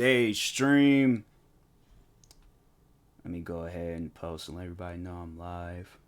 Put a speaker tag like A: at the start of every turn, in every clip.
A: Day stream. Let me go ahead and post and let everybody know I'm live.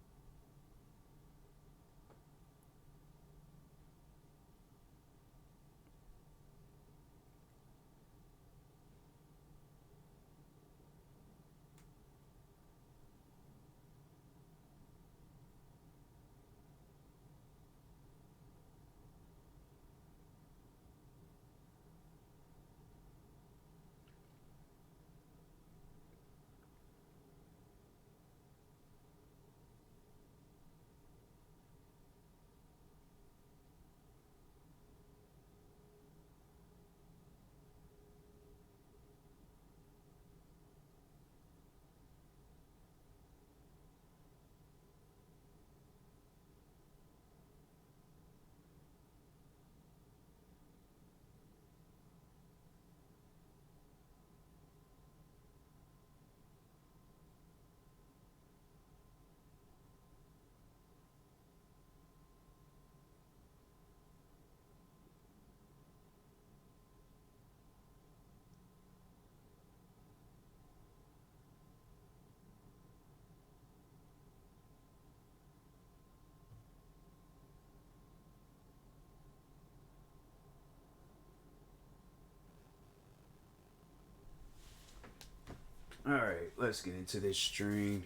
A: Alright, let's get into this stream.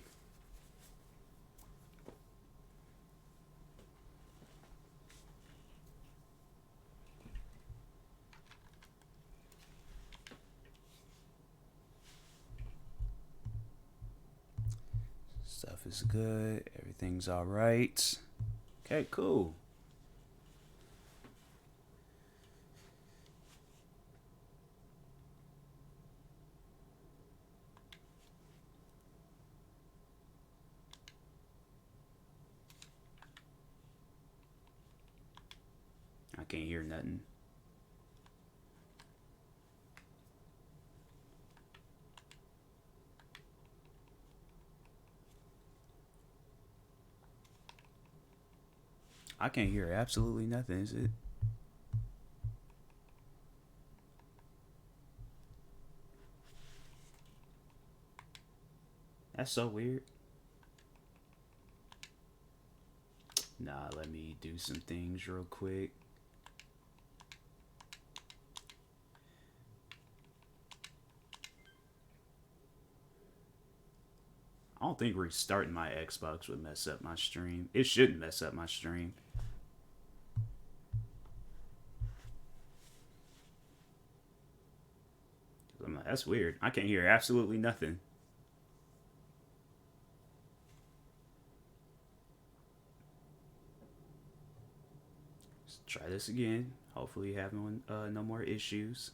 A: Stuff is good. Everything's alright. Okay, cool. I can't hear nothing. I can't hear absolutely nothing, is it? That's so weird. Nah, let me do some things real quick. I don't think restarting my Xbox would mess up my stream. It shouldn't mess up my stream. I'm like, that's weird. I can't hear absolutely nothing. Let's try this again. Hopefully, having no more issues.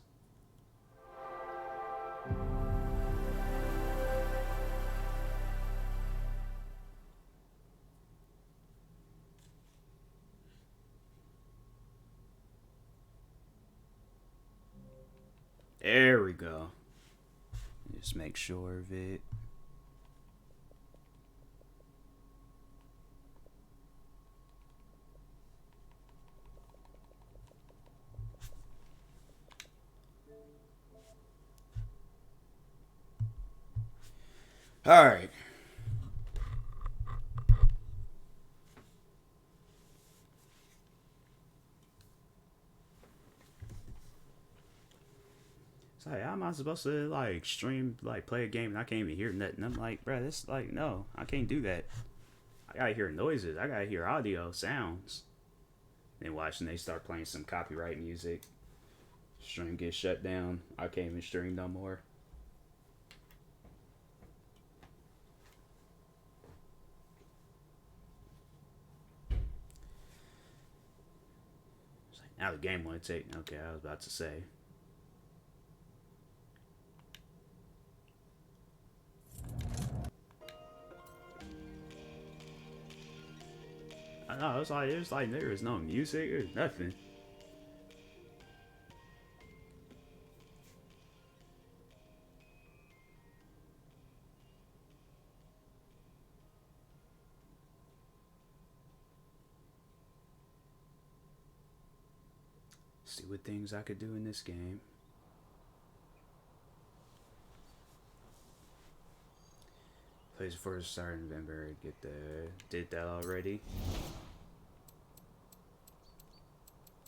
A: There we go. Just make sure of it. All right. It's like, how am I supposed to like stream, like play a game and I can't even hear nothing? I'm like, bro, this like no, I can't do that. I gotta hear noises. I gotta hear audio sounds. Then watching they start playing some copyright music. Stream gets shut down. I can't even stream no more. It's like, now the game won't take. Okay, I was about to say. I know it's like there is no music or nothing. See what things I could do in this game. Plays for the start of November. Get the did that already.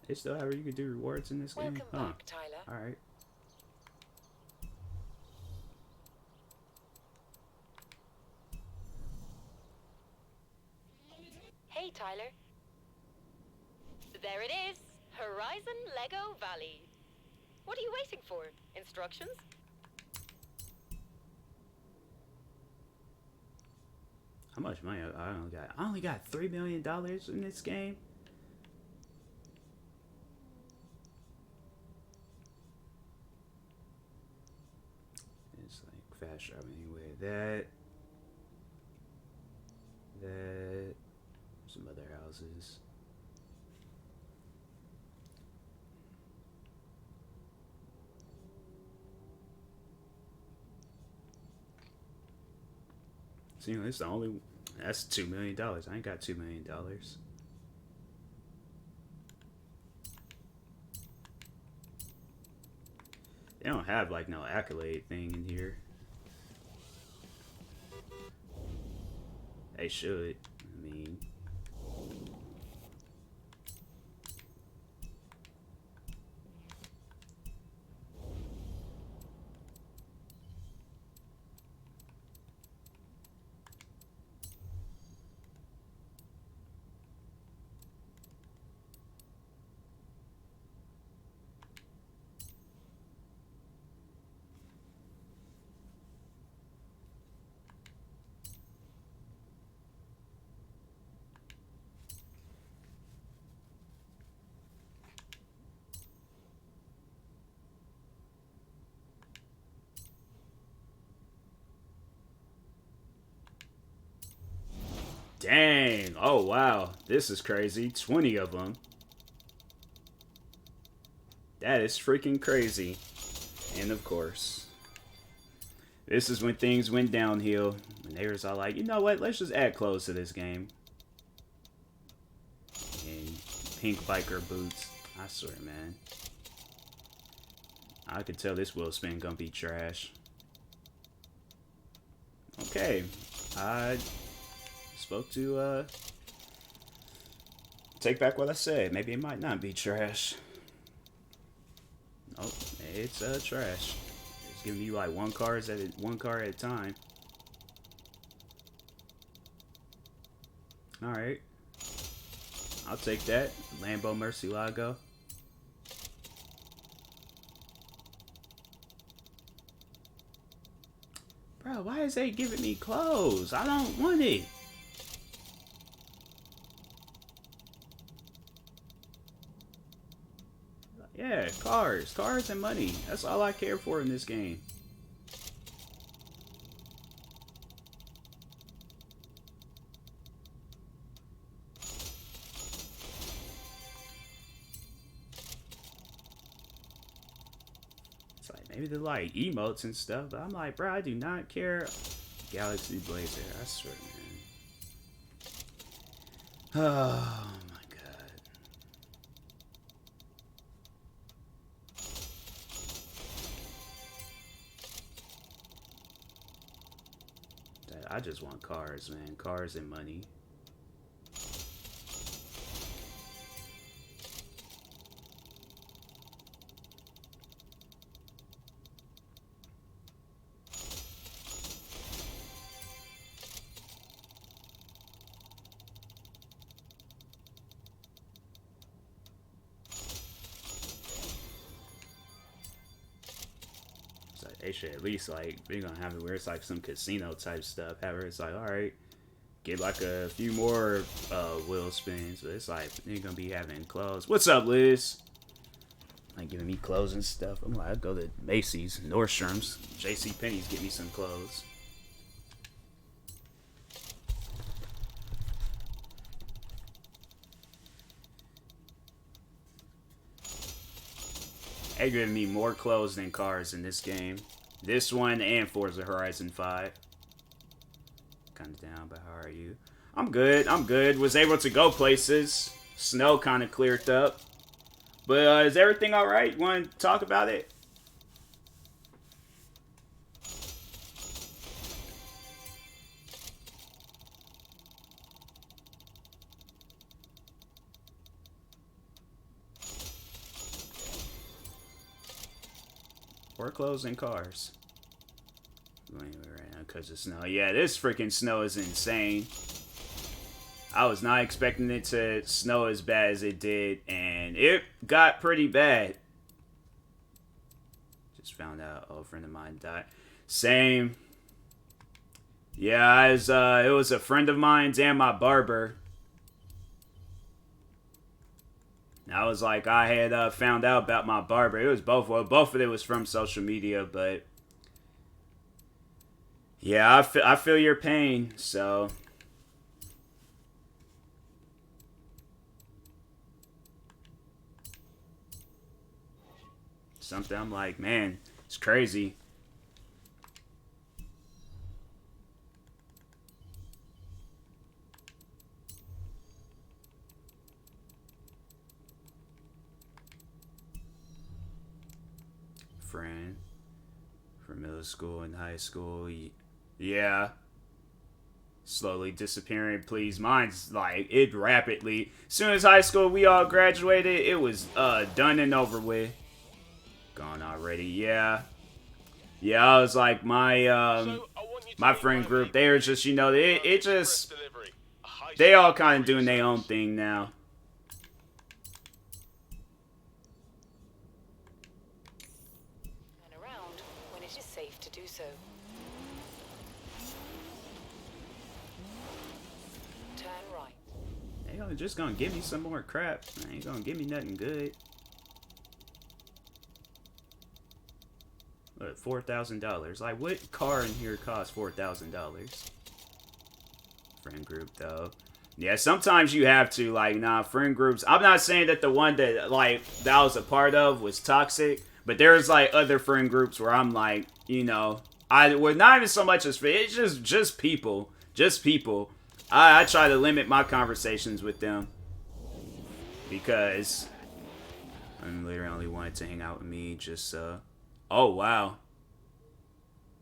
A: They still have you can do rewards in this game.
B: Welcome back, Tyler.
A: All right.
B: Hey, Tyler. There it is. Horizon Lego Valley. What are you waiting for? Instructions?
A: How much money I only got $3 million in this game. It's like fast travel anyway. That some other houses. So, you know, it's the only. That's $2 million. I ain't got $2 million. They don't have like no accolade thing in here. They should. I mean. Dang. Oh, wow. This is crazy. 20 of them. That is freaking crazy. And of course, this is when things went downhill. When they was all like, you know what? Let's just add clothes to this game. And pink biker boots. I swear, man. I could tell this wheel spin gonna be trash. Okay. I spoke to, take back what I said. Maybe it might not be trash. Nope, it's trash. It's giving you like one car at a time. All right, I'll take that. Lambo Murcielago. Bro, why is they giving me clothes? I don't want it. Yeah, cars and money. That's all I care for in this game. It's like, maybe they're like emotes and stuff, but I'm like, bro, I do not care. Galaxy Blazer, I swear, man. Oh, I just want cars, man. Cars and money. They should at least like they're gonna have it where it's like some casino type stuff. However, it's like, all right, get like a few more wheel spins, but it's like they're gonna be having clothes. What's up, Liz? Like giving me clothes and stuff. I'm like, I'd go to Macy's, Nordstrom's, J.C. Penney's, get me some clothes. They're giving me more clothes than cars in this game. This one and Forza Horizon 5. Kind of down, but how are you? I'm good. I'm good. Was able to go places. Snow kind of cleared up. But is everything alright? You want to talk about it? Or clothes and cars. Right now because of snow. Yeah, this freaking snow is insane. I was not expecting it to snow as bad as it did, and it got pretty bad. Just found out a friend of mine died. Same. Yeah, it was a friend of mine's and my barber. I was like, I had found out about my barber. It was both of it was from social media, but yeah, I feel your pain, so. Something I'm like, man, it's crazy. Friend from middle school and high school, yeah. Slowly disappearing, please. Mine's like, it rapidly. As soon as high school, we all graduated, it was done and over with. Gone already, yeah. Yeah, I was like, my friend group, they were just, you know, it just, they all kind of doing their own thing now.
B: And around when it is safe to do so. Turn right.
A: They just gonna give me some more crap. They ain't gonna give me nothing good. Look, $4,000. Like, what car in here costs $4,000? Friend group, though. Yeah, sometimes you have to, like, nah, friend groups. I'm not saying that the one that, like, that I was a part of was toxic, but there's, like, other friend groups where I'm, like, you know, well, not even so much as, it's just people. Just people. I try to limit my conversations with them. Because I literally only wanted to hang out with me, just, oh, wow.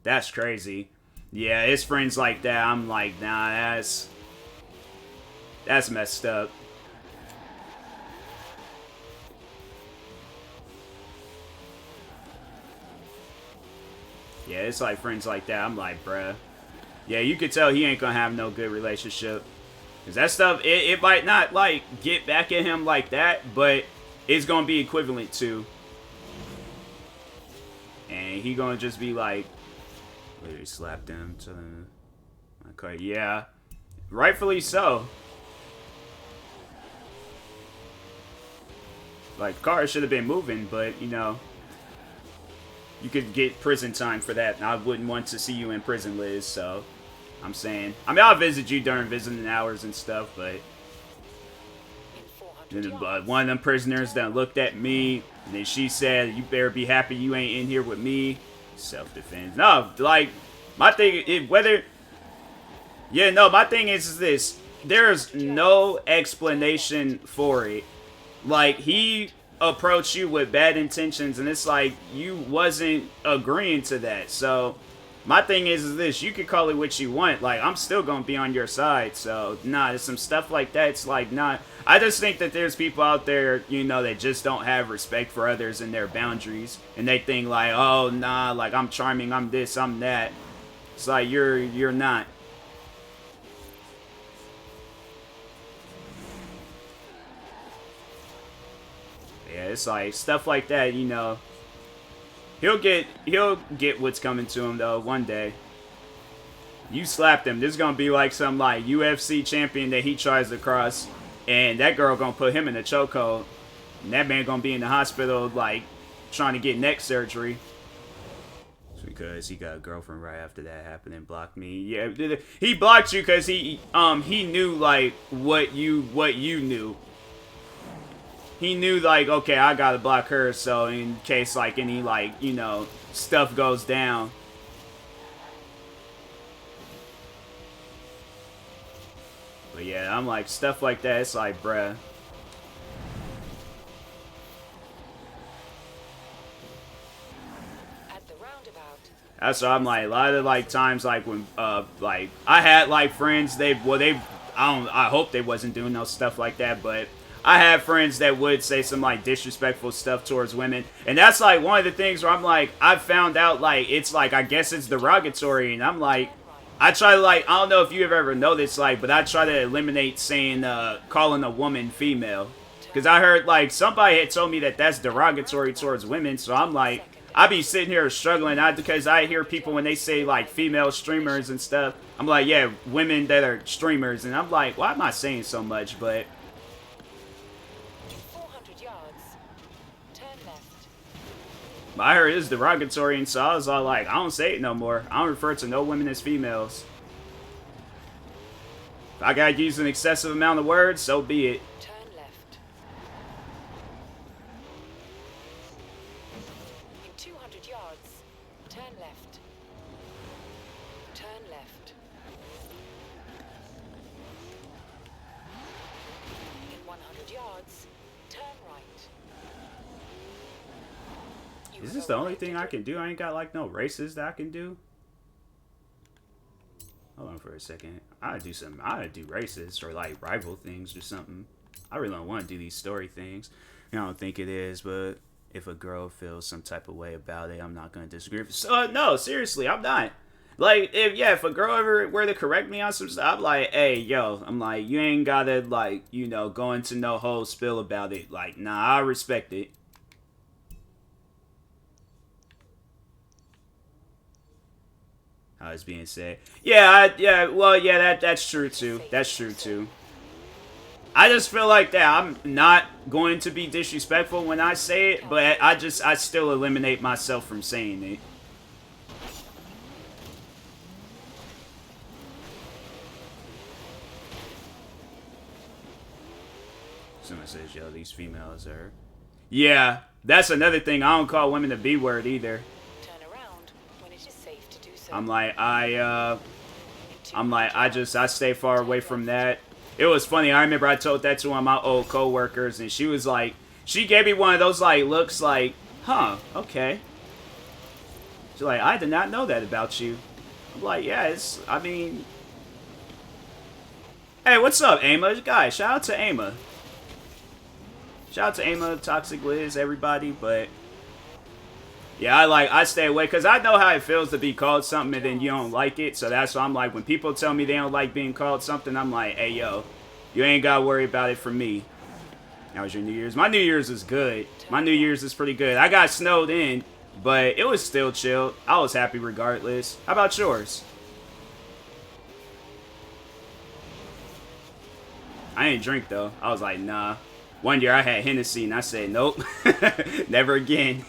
A: That's crazy. Yeah, it's friends like that. I'm like, nah, that's messed up. Yeah, it's like friends like that. I'm like, bruh. Yeah, you could tell he ain't gonna have no good relationship. Because that stuff, it might not, like, get back at him like that, but it's gonna be equivalent to. And he gonna just be like, literally slapped him to my car. Yeah, rightfully so. Like, car should have been moving, but, you know, you could get prison time for that. And I wouldn't want to see you in prison, Liz, so I'm saying. I mean, I'll visit you during visiting hours and stuff, but one of them prisoners that looked at me, and then she said, you better be happy you ain't in here with me. Self-defense. No, like, my thing, my thing is this. There's no explanation for it. Like, he approached you with bad intentions, and it's like, you wasn't agreeing to that. So, my thing is this. You can call it what you want. Like, I'm still gonna be on your side. So, nah, there's some stuff like that. It's like, nah. I just think that there's people out there, you know, that just don't have respect for others and their boundaries. And they think like, oh, nah, like, I'm charming, I'm this, I'm that. It's like, you're not. Yeah, it's like, stuff like that, you know. He'll get what's coming to him, though, one day. You slapped him. This is gonna be like some, like, UFC champion that he tries to cross. And that girl gonna put him in a chokehold. And that man gonna be in the hospital, like, trying to get neck surgery. It's because he got a girlfriend right after that happened and blocked me. Yeah, he blocked you because he knew, like, what you knew. He knew, like, okay, I gotta block her, so in case, like, any, like, you know, stuff goes down. But yeah, I'm like, stuff like that, it's like, bruh.
B: At the roundabout.
A: That's what I'm like, a lot of, like, times, like, when, like, I had, like, friends, I hope they wasn't doing no stuff like that, but I have friends that would say some like disrespectful stuff towards women, and that's like one of the things where I'm like, I've found out like it's like I guess it's derogatory, and I'm like, I try to like I don't know if you have ever noticed like, but I try to eliminate saying calling a woman female, because I heard like somebody had told me that that's derogatory towards women, so I'm like. I be sitting here struggling, because I hear people when they say like female streamers and stuff. I'm like, yeah, women that are streamers, and I'm like, why am I saying so much? But
B: 400 yards. Turn left.
A: I heard it's derogatory, and so I was all like, I don't say it no more. I don't refer to no women as females. If I gotta use an excessive amount of words, so be it.
B: Turn left. In 200 yards. Turn left. Turn left. In 100 yards. Turn right.
A: Is this the only thing I can do? I ain't got like no races that I can do. Hold on for a second. I do races or like rival things or something. I really don't want to do these story things. I don't think it is, but if a girl feels some type of way about it, I'm not gonna disagree. So no, seriously, I'm not. Like if a girl ever were to correct me on some stuff, I'm like, hey yo, I'm like, you ain't gotta like, go into no whole spill about it. Like, nah, I respect it. How it's being said. Yeah, that's true too. That's true too. I just feel like that I'm not going to be disrespectful when I say it, but I still eliminate myself from saying it. Someone says, yo, these females are... Yeah, that's another thing. I don't call women the B word either. I stay far away from that. It was funny. I remember I told that to one of my old co-workers, and she was like, she gave me one of those like looks like, huh, okay. She's like, I did not know that about you. I'm like, yeah, I mean, hey, what's up, Ama? Guys, shout out to Ama. Shout out to Ama, Toxic Liz, everybody, but yeah, I stay away because I know how it feels to be called something and then you don't like it. So that's why I'm like, when people tell me they don't like being called something, I'm like, hey, yo, you ain't got to worry about it for me. How was your New Year's? My New Year's is good. My New Year's is pretty good. I got snowed in, but it was still chill. I was happy regardless. How about yours? I didn't drink, though. I was like, nah. One year I had Hennessy, and I said, nope. Never again.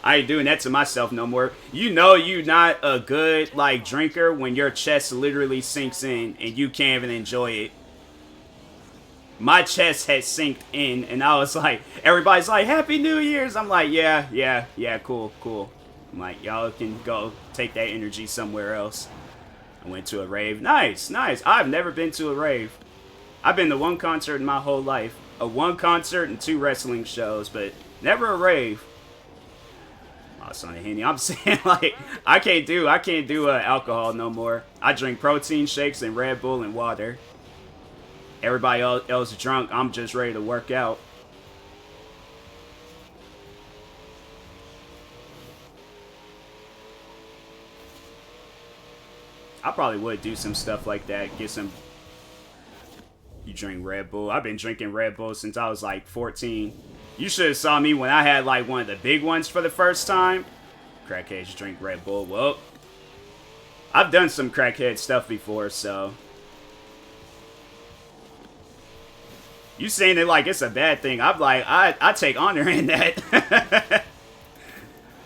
A: I ain't doing that to myself no more. You know you not a good, like, drinker when your chest literally sinks in and you can't even enjoy it. My chest had sinked in, and I was like, everybody's like, Happy New Year's. I'm like, yeah, cool. I'm like, y'all can go take that energy somewhere else. I went to a rave. Nice. I've never been to a rave. I've been to one concert in my whole life. One concert and 2 wrestling shows, but never a rave. Oh, Sonny Henny. I'm saying, like, I can't do alcohol no more. I drink protein shakes and Red Bull and water. Everybody else drunk. I'm just ready to work out. I probably would do some stuff like that. Get some... You drink Red Bull. I've been drinking Red Bull since I was like 14. You should have saw me when I had like one of the big ones for the first time. Crackheads drink Red Bull. Well, I've done some crackhead stuff before, so. You saying it like it's a bad thing. I'm like, I take honor in that.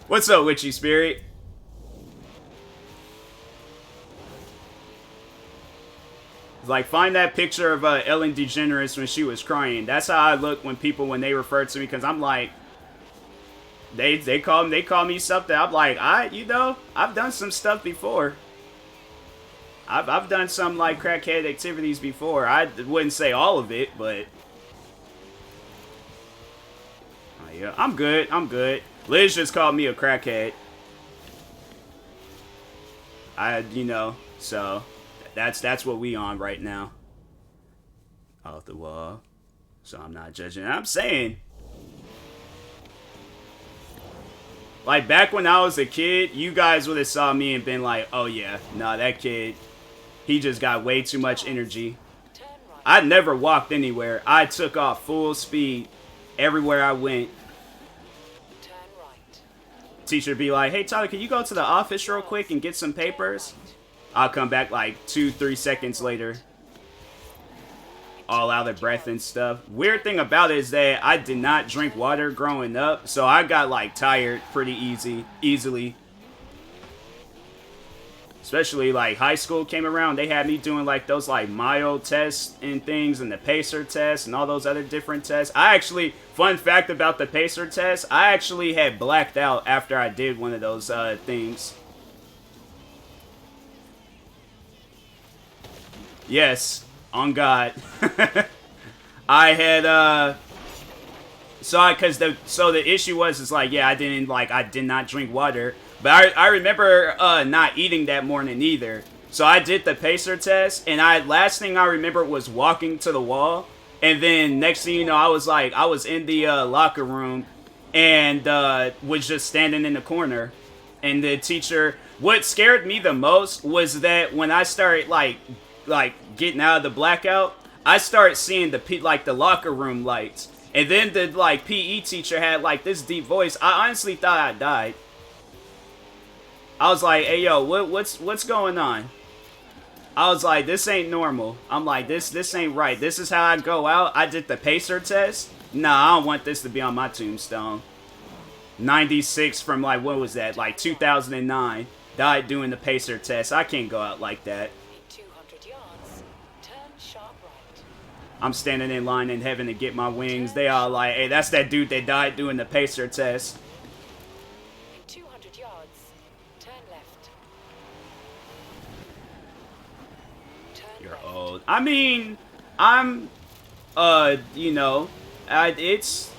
A: What's up, Witchy Spirit? Like, find that picture of Ellen DeGeneres when she was crying. That's how I look when they refer to me, because I'm like, they call me something. I'm like, I've done some stuff before. I've done some like crackhead activities before. I wouldn't say all of it, but yeah, I'm good. Liz just called me a crackhead. So. That's what we on right now. Off the wall. So I'm not judging. I'm saying, like, back when I was a kid, you guys would have saw me and been like, oh yeah, nah, that kid, he just got way too much energy. I never walked anywhere. I took off full speed everywhere I went. Teacher be like, hey Tyler, can you go to the office real quick and get some papers? I'll come back like 2-3 seconds later, all out of breath and stuff. Weird thing about it is that I did not drink water growing up, so I got like tired pretty easily. Especially like high school came around, they had me doing like those like mile tests and things, and the pacer test and all those other different tests. I actually, fun fact about the pacer test, I actually had blacked out after I did one of those things. Yes, on God. I had so the issue was, is like, yeah, I did not drink water. But I remember not eating that morning either. So I did the pacer test, and last thing I remember was walking to the wall. And then next thing you know, I was in the locker room and was just standing in the corner. And the teacher, what scared me the most was that when I started like getting out of the blackout, I started seeing the locker room lights. And then the like PE teacher had like this deep voice. I honestly thought I died. I was like, hey, yo, what's going on? I was like, this ain't normal. I'm like, this ain't right. This is how I go out. I did the pacer test. Nah, I don't want this to be on my tombstone. 96 from like, what was that? Like 2009. Died doing the pacer test. I can't go out like that.
B: 200 yards. Turn sharp right.
A: I'm standing in line in heaven to get my wings. They all like, hey, that's that dude that died doing the pacer test.
B: 200 yards. Turn left. Turn
A: You're
B: left.
A: old. I mean, I'm, you know, it's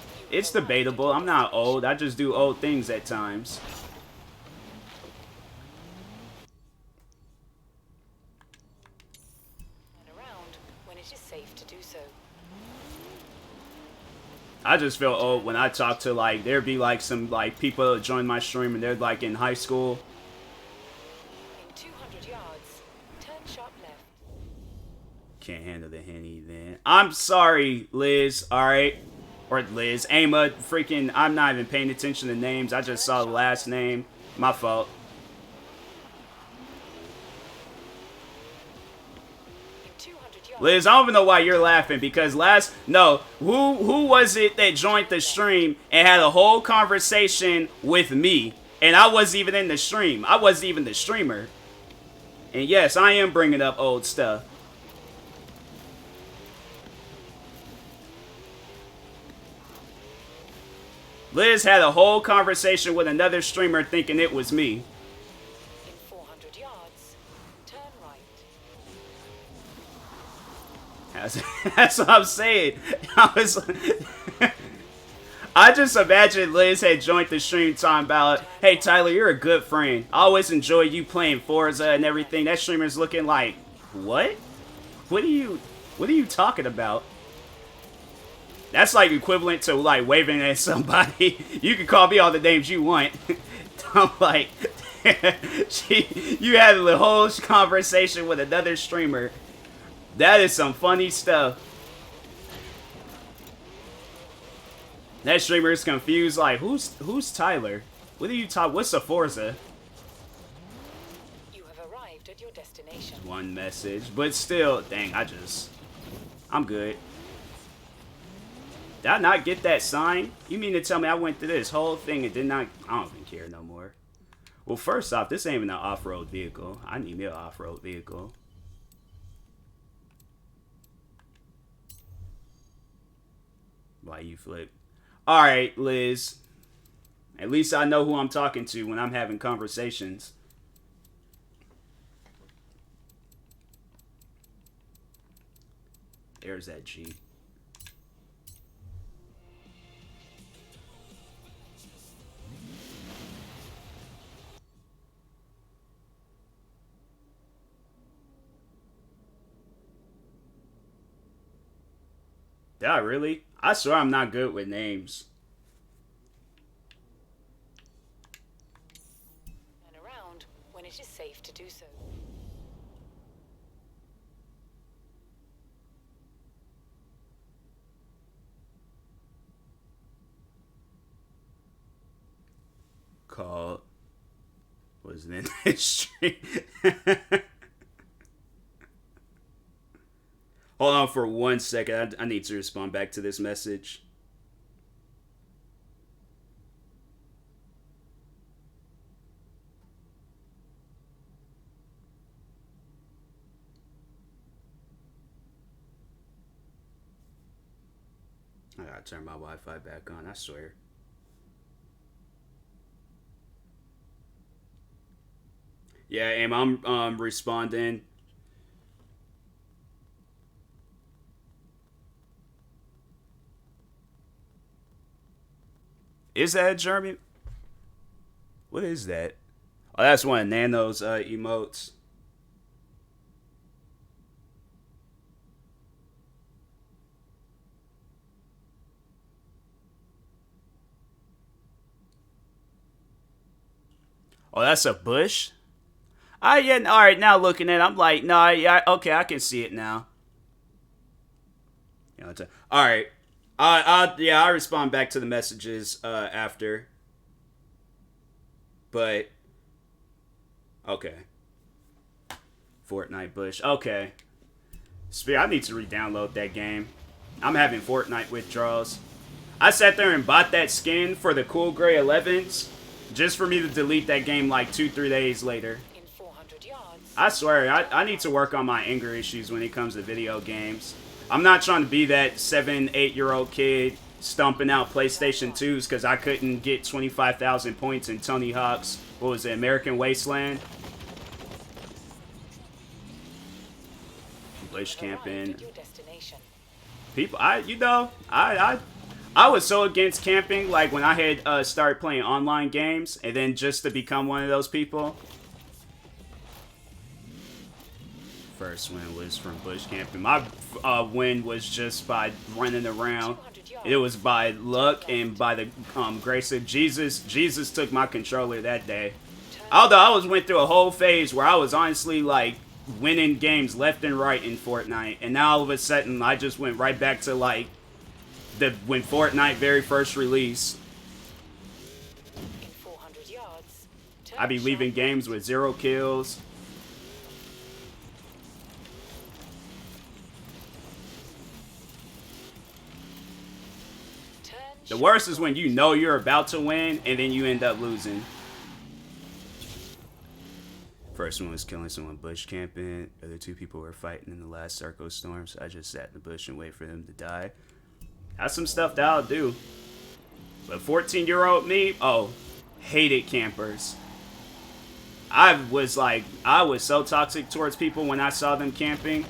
A: debatable. I'm not old. I just do old things at times.
B: Turn around when it is safe to do so.
A: I just feel old when I talk to, like, there'd be like some like people that join my stream and they're like in high school.
B: In 200 yards. Turn sharp left.
A: Can't handle the Henny then. I'm sorry, Liz, alright? Or Liz, Ama, freaking, I'm not even paying attention to names. I just saw the last name. My fault.
B: In 200 yards.
A: Liz, I don't even know why you're laughing, because who was it that joined the stream and had a whole conversation with me? And I wasn't even in the stream. I wasn't even the streamer. And yes, I am bringing up old stuff. Liz had a whole conversation with another streamer thinking it was me.
B: In 400 yards. Turn right.
A: That's what I'm saying. I just imagine Liz had joined the stream talking about, hey Tyler, you're a good friend. I always enjoy you playing Forza and everything. That streamer's looking like, what? What are you talking about? That's like equivalent to like waving at somebody. You can call me all the names you want. I'm like, you had a whole conversation with another streamer. That is some funny stuff. That streamer is confused, like, who's Tyler? What are you talking? What's a Forza?
B: You have arrived at your destination.
A: One message, but still, dang, I'm good. Did I not get that sign? You mean to tell me I went through this whole thing and did not? I don't even care no more. Well, first off, this ain't even an off-road vehicle. I need me an off-road vehicle. Why you flip? Alright, Liz. At least I know who I'm talking to when I'm having conversations. There's that Jeep. Did I really? I swear I'm not good with names.
B: And around when it is safe to do so.
A: Called. Was it in history? Hold on for 1 second. I need to respond back to this message. I gotta turn my Wi-Fi back on, I swear. Yeah, Aim, I'm responding. Is that Jeremy? What is that? Oh, that's one of Nano's emotes. Oh, that's a bush? Yeah, alright, now looking at it, I'm like, nah, yeah, okay, I can see it now. Alright. Yeah, I'll respond back to the messages after. But okay. Fortnite Bush. Okay. I need to re-download that game. I'm having Fortnite withdrawals. I sat there and bought that skin for the cool gray 11s just for me to delete that game like 2-3 days later.
B: In 400 yards.
A: I swear, I need to work on my anger issues when it comes to video games. I'm not trying to be that 7-8-year-old kid stomping out PlayStation 2s because I couldn't get 25,000 points in Tony Hawk's, what was it, American Wasteland? Bush camping. People, I was so against camping, like when I had started playing online games, and then just to become one of those people. First win was from bush camping. My win was just by running around. It was by luck and by the grace of Jesus. Jesus took my controller that day. Although I went through a whole phase where I was honestly like winning games left and right in Fortnite, and now all of a sudden I just went right back to like when Fortnite very first released. I be leaving games with 0 kills. The worst is when you know you're about to win and then you end up losing. First one was killing someone bush camping. The other 2 people were fighting in the last circle storm, so I just sat in the bush and wait for them to die. That's some stuff that I'll do. But 14-year-old me, oh, hated campers. I was so toxic towards people when I saw them camping.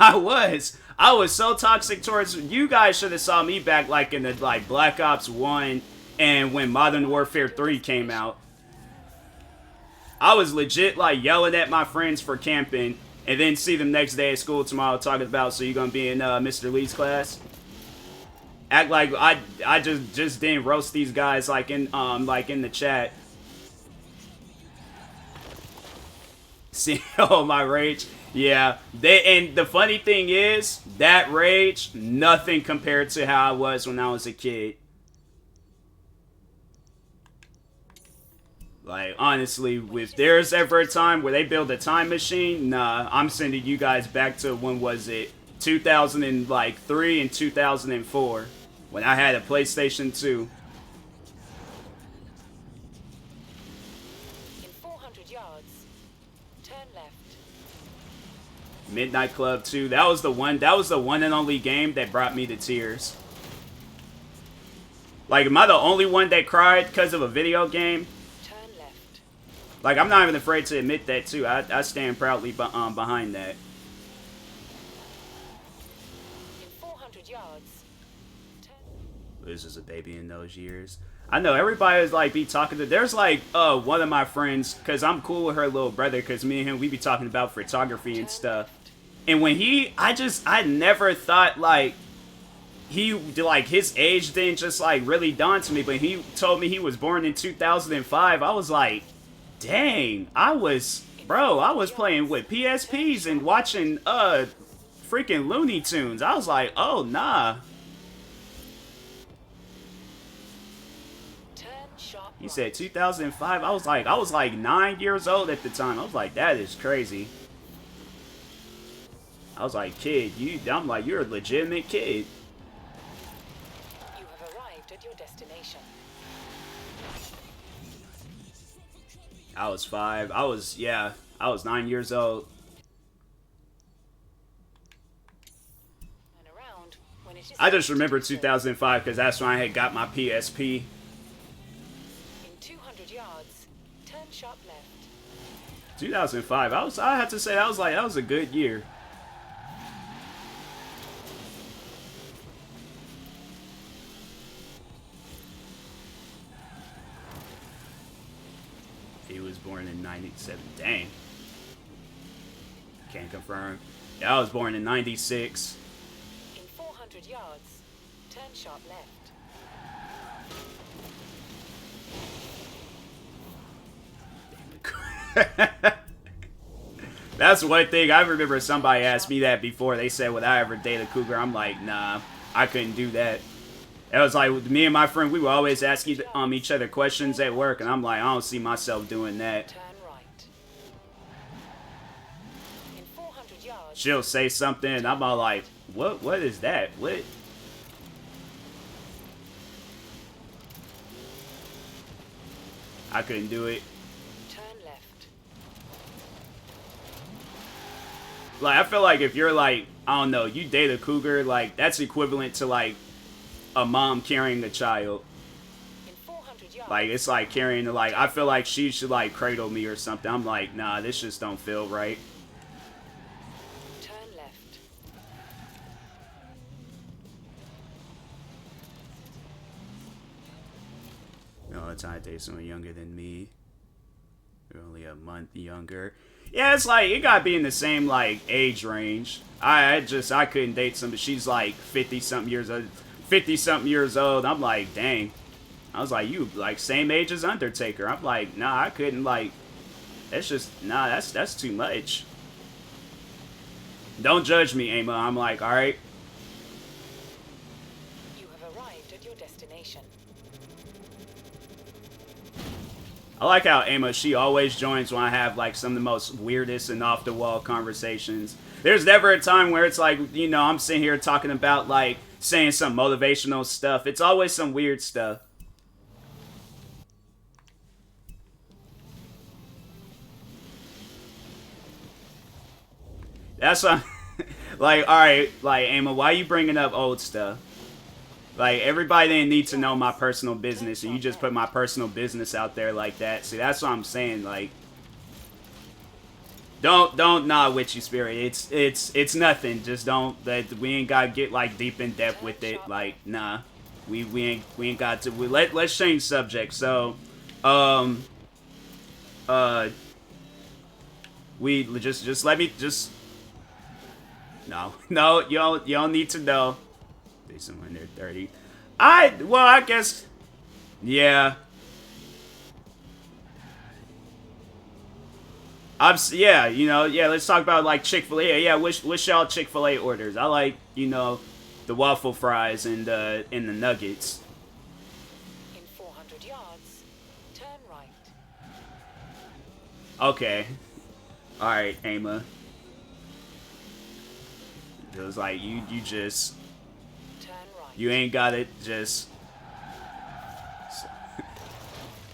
A: I was so toxic towards you guys. Should have saw me back like in the Black Ops 1 and when Modern Warfare 3 came out. I was legit like yelling at my friends for camping and then see them next day at school tomorrow talking about, so you gonna be in Mr. Lee's class? Act like I just didn't roast these guys like in the chat. See, oh, my rage. Yeah, and the funny thing is, that rage, nothing compared to how I was when I was a kid. Like, honestly, if there's ever a time where they build a time machine, nah, I'm sending you guys back to, when was it, 2003 and 2004, when I had a PlayStation 2.
B: In 400 yards, turn left.
A: Midnight Club 2. That was the one and only game that brought me to tears. Like, am I the only one that cried because of a video game?
B: Turn left.
A: Like, I'm not even afraid to admit that, too. I stand proudly behind that.
B: In 400 yards, turn.
A: Liz was a baby in those years. I know everybody was like be talking to. There's like one of my friends, because I'm cool with her little brother, because me and him, we be talking about photography and stuff. And when I never thought like his age didn't just like really dawn to me, but he told me he was born in 2005. I was like, dang, I was playing with PSPs and watching freaking Looney Tunes. I was like, oh nah. He said 2005. I was like 9 years old at the time. I was like, that is crazy. I was like, kid, I'm like, you're a legitimate kid.
B: You have arrived at your destination.
A: I was 5. I was 9 years old.
B: And around when it is
A: I just remember 2005 because that's when I had got my PSP.
B: in 200 yards, turn sharp left.
A: 2005. I have to say that was a good year. He was born in 97. Dang. Can't confirm. Yeah, I was born in 96.
B: In 400 yards, turn sharp left.
A: That's one thing. I remember somebody asked me that before. They said, would I ever date a cougar? I'm like, nah, I couldn't do that. It was like, me and my friend, we would always ask each other questions at work, and I'm like, I don't see myself doing that.
B: Turn right. In 400 yards.
A: She'll say something, and I'm all like, what is that? What? I couldn't do it.
B: Turn left.
A: Like, I feel like if you're like, I don't know, you date a cougar, like, that's equivalent to like a mom carrying a child.
B: In 400 yards.
A: Like, it's like carrying, like, I feel like she should like cradle me or something. I'm like, nah, this just don't feel right.
B: Turn left.
A: No, it's I date someone younger than me. You're only a month younger. Yeah, it's like, it gotta be in the same, like, age range. I couldn't date somebody. She's like 50-something years old. 50-something years old. I'm like, dang. I was like, you, like, same age as Undertaker. I'm like, nah, I couldn't, like, that's just, nah, that's too much. Don't judge me, Emma. I'm like, alright.
B: You have arrived at your destination.
A: I like how Emma, she always joins when I have, like, some of the most weirdest and off-the-wall conversations. There's never a time where it's like, you know, I'm sitting here talking about, like, saying some motivational stuff. It's always some weird stuff. That's why, like, alright, like, Emma, why are you bringing up old stuff? Like, everybody didn't need to know my personal business, and you just put my personal business out there like that. See, that's what I'm saying, like, don't nah, witchy spirit. It's nothing. Just don't, we ain't gotta get, like, deep in depth with it. Like, nah, we ain't got to. Let's change subject. So, we just let me just. No, you don't need to know. They someone in their 30. I guess, yeah. Yeah, you know, yeah, let's talk about, like, Chick-fil-A. Yeah, wish y'all Chick-fil-A orders. I like, you know, the waffle fries and the nuggets.
B: In 400 yards, turn right.
A: Okay. Alright, Emma. It was like, you just,
B: Turn right.
A: you ain't got it, just...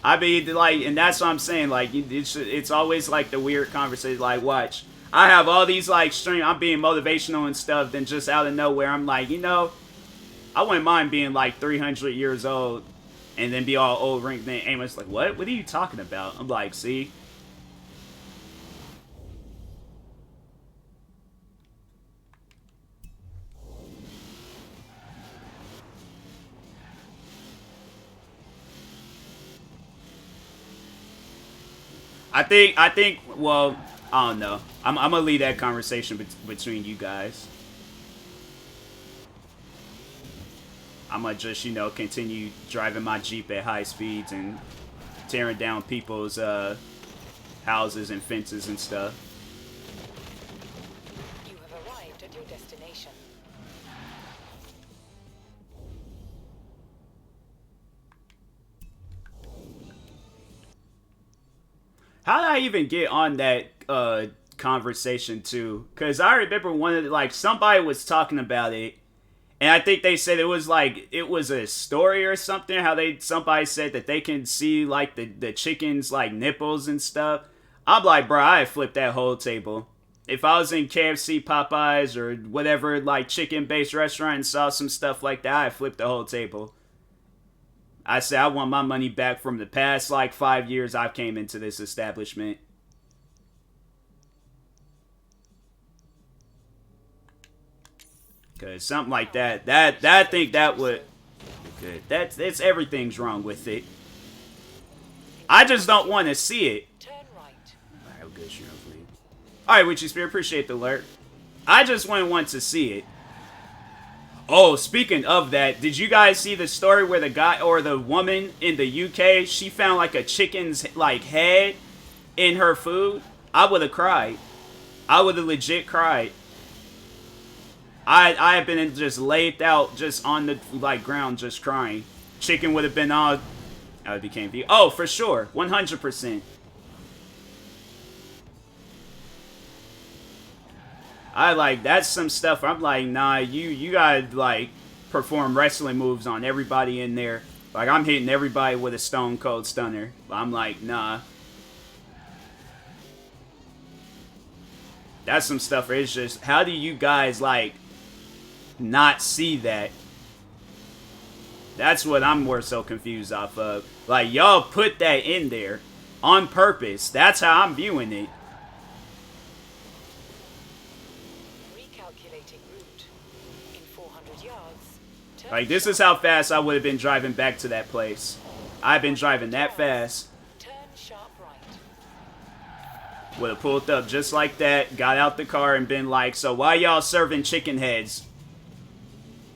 A: I mean, like, and that's what I'm saying, like, it's always, like, the weird conversation, like, watch. I have all these, like, I'm being motivational and stuff, then just out of nowhere, I'm like, you know, I wouldn't mind being, like, 300 years old, and then be all old, wrinkled, and Amos like, what are you talking about? I'm like, see? I think, well, I don't know. I'm gonna leave that conversation between you guys. I'm gonna just, you know, continue driving my Jeep at high speeds and tearing down people's houses and fences and stuff.
B: You have arrived at your destination.
A: How did I even get on that conversation too? Because I remember one of the, like, somebody was talking about it, and I think they said it was like it was a story or something. How somebody said that they can see like the chicken's like nipples and stuff. I'm like, bro, I'd flip that whole table. If I was in KFC, Popeyes, or whatever like chicken based restaurant and saw some stuff like that, I'd flip the whole table. I said I want my money back from the past like 5 years I've came into this establishment. Cause something like that I think that would good. That's everything's wrong with it. I just don't want to see it.
B: Turn right.
A: Alright, good, sure, alright, Witchy Spirit, appreciate the alert. I just wouldn't want to see it. Oh, speaking of that, did you guys see the story where the guy or the woman in the UK, she found like a chicken's like head in her food? I would have cried. I would have legit cried. I have been just laid out just on the like ground just crying. Chicken would have been all I became vegan. Oh, for sure. 100%. I like that's some stuff I'm like, nah, you gotta like perform wrestling moves on everybody in there. Like I'm hitting everybody with a stone cold stunner. I'm like, nah. That's some stuff where it's just how do you guys like not see that? That's what I'm more so confused off of. Like y'all put that in there on purpose. That's how I'm viewing it. Like, this is how fast I would have been driving back to that place. I've been driving that fast.
B: Turn sharp right.
A: Would have pulled up just like that, got out the car and been like, so why y'all serving chicken heads?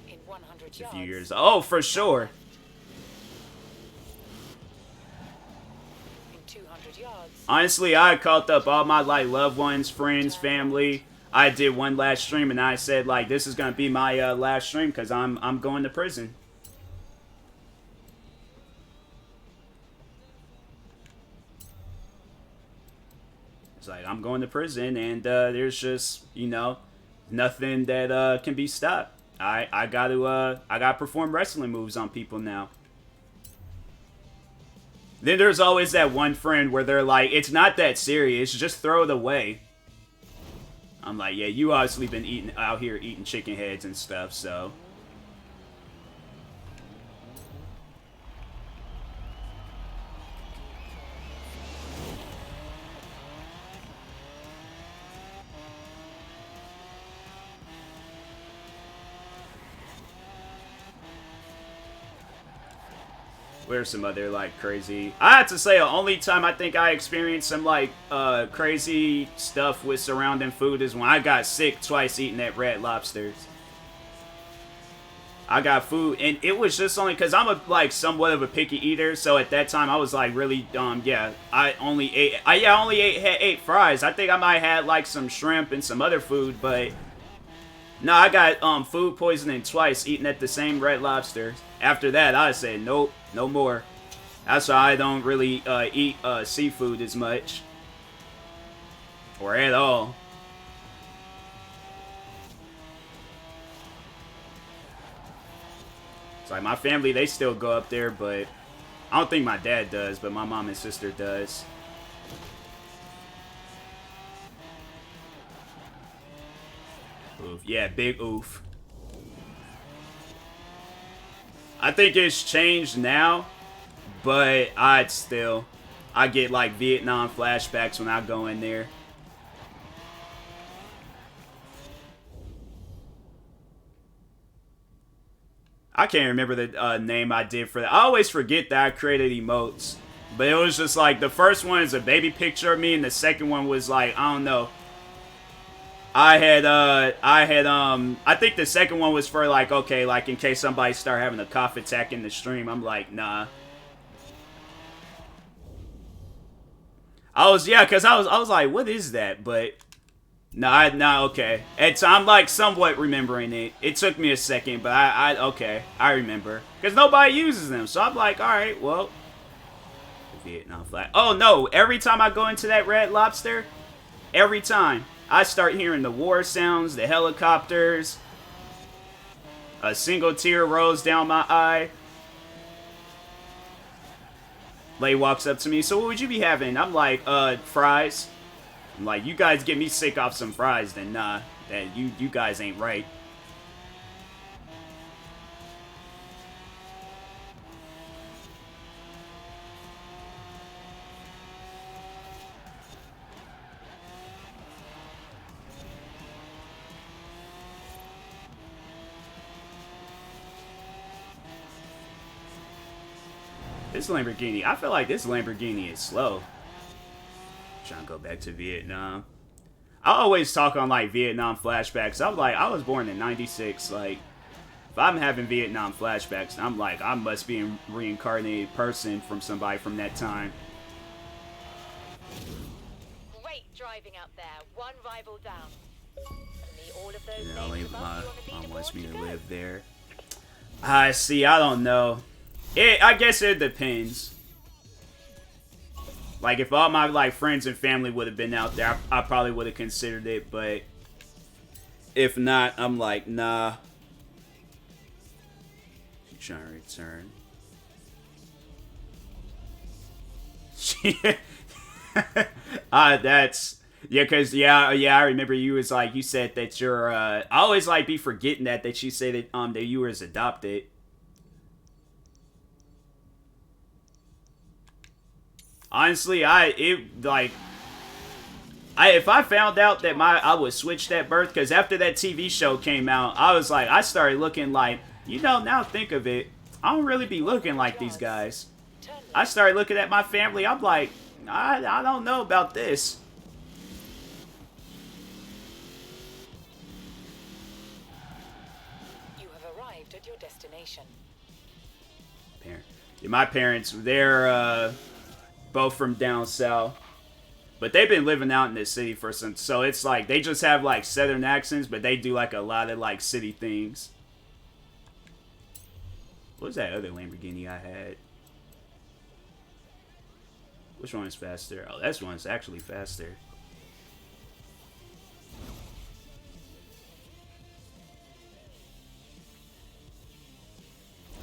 B: In 100
A: It's a
B: yards.
A: few years. Oh, for sure.
B: In 200 yards.
A: Honestly, I called up all my like loved ones, friends, family. I did one last stream and I said like this is gonna be my last stream because I'm going to prison. It's like I'm going to prison and there's just, you know, nothing that can be stopped. I gotta perform wrestling moves on people now. Then there's always that one friend where they're like, it's not that serious, just throw it away. I'm like, yeah, you obviously been out here eating chicken heads and stuff, so. Where's some other, like, crazy... I have to say, the only time I think I experienced some, like, crazy stuff with surrounding food is when I got sick twice eating at Red Lobster's. I got food, and it was just only because I'm, like, somewhat of a picky eater, so at that time I was, like, really, yeah, I only ate fries. I think I might have had, like, some shrimp and some other food, but... No, I got food poisoning twice eating at the same Red Lobster. After that, I said, nope, no more. That's why I don't really eat seafood as much. Or at all. It's like my family, they still go up there, but I don't think my dad does, but my mom and sister does. Oof. Yeah, big oof. I think it's changed now, but I get like Vietnam flashbacks when I go in there. I can't remember the name I did for that. I always forget that I created emotes, But it was just like, the first one is a baby picture of me, and the second one was like, I don't know. I think the second one was for like, okay, like in case somebody start having a cough attack in the stream. I'm like, nah. Cause I was like, what is that? But nah, okay. I'm like somewhat remembering it. It took me a second, but okay, I remember. Cause nobody uses them, so I'm like, all right, well, Vietnam flag. Oh no! Every time I go into that Red Lobster, every time I start hearing the war sounds, the helicopters. A single tear rolls down my eye. Lay walks up to me. So what would you be having? I'm like, fries. I'm like, you guys get me sick off some fries, then nah. That you guys ain't right. This Lamborghini, I feel like this Lamborghini is slow. Trying to go back to Vietnam. I always talk on like Vietnam flashbacks. I'm like, I was born in '96. Like, if I'm having Vietnam flashbacks, I'm like, I must be a reincarnated person from somebody from that time.
B: Great driving out there. One rival down. Only all of those
A: You know,
B: names above
A: my
B: you on the
A: mom
B: leaderboard
A: wants me to
B: go.
A: live there. I see. I don't know. I guess it depends. Like, if all my, like, friends and family would have been out there, I probably would have considered it, but if not, I'm like, nah. She's trying to return. That's... Yeah, because, yeah, I remember you was like, you said that you're, I always, like, be forgetting that you say that you were adopted. Honestly, if I found out that I would switch that birth, because after that TV show came out, I was like, I started looking like, you know, now think of it, I don't really be looking like these guys. I started looking at my family, I'm like, I don't know about this.
B: You have arrived at your destination.
A: My parents, they're both from down south, but they've been living out in this city for some, so it's like they just have like southern accents, but they do like a lot of like city things. What was that other Lamborghini I had? Which one is faster? Oh, this one's actually faster.